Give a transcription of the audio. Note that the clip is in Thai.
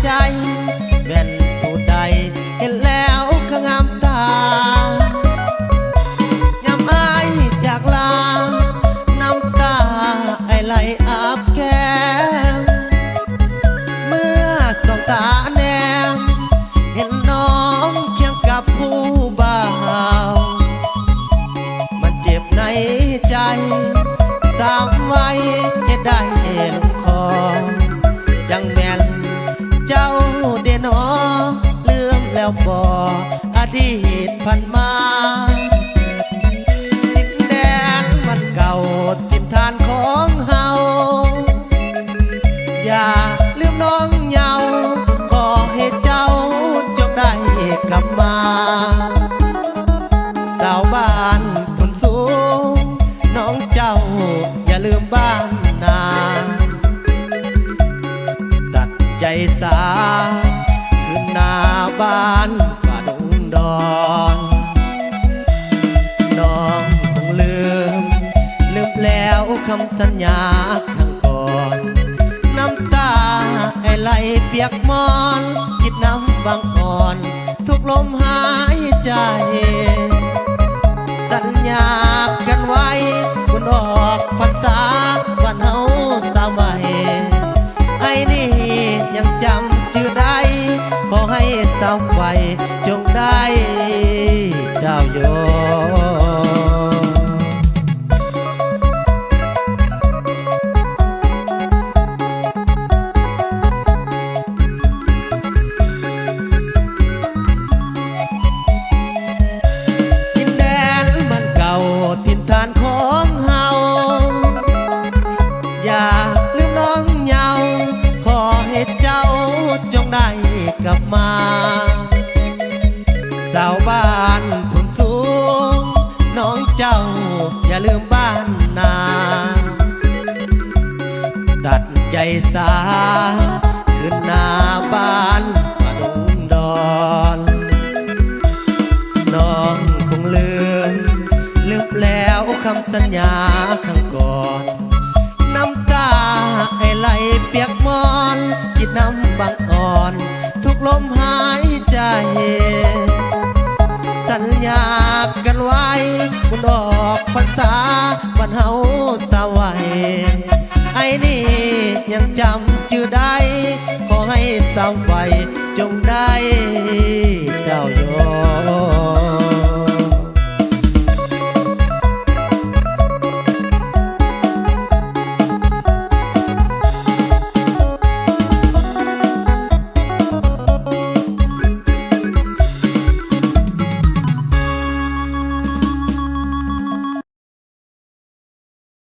ใจแม่นผู้ใดเห็นแล้วก็งามตายามอายจากลาน้ำตาไอไหลอาบแก้มเมื่อสองตาแนมเห็นน้องเคียงกับผู้บ่าวมันเจ็บในใจสามไว้เหตุใดลงคอจังแม่นเจ้าเดนอลืมแล้วบ่อดีตผ่านมาดินแดนมันเก่าทิมทานของเฮาอย่าลืมน้องเยาขอให้เจ้าจงได้กลับมาสาวบ้านคนสูงน้องเจ้าอย่าลืมบ้านนาตัดใจสาขึ้นหน้าบ้านฝ่าดงดอนน้องคงลืมแล้วคำสัญญาข้างก่อนน้ำตาไอไหลเปียกมอนคิดน้ำบางอ่อนทุกลมหายใจสัญญากันไว้คุณออกพรรษาวันเฮาสามวัยไอ้นี่ยังจำชื่อได้ขอให้สาวไว้จงได้เจ้าโยกลับมาสาวบ้านคนสูงน้องเจ้าอย่าลืมบ้านนาตัดใจสาขึ้นหน้าบ้านมาดงดอนน้องคงลืมแล้วคำสัญญาข้างก่อนน้ำตาไอไหลเปียกมอนคิดน้ำบางอ่อนทุกลมหายใจสัญญากันไว้คุณออกพรรษาวันเฮาสาวัยไอ้นี่ยังจำชื่อได้ขอให้สาวไว้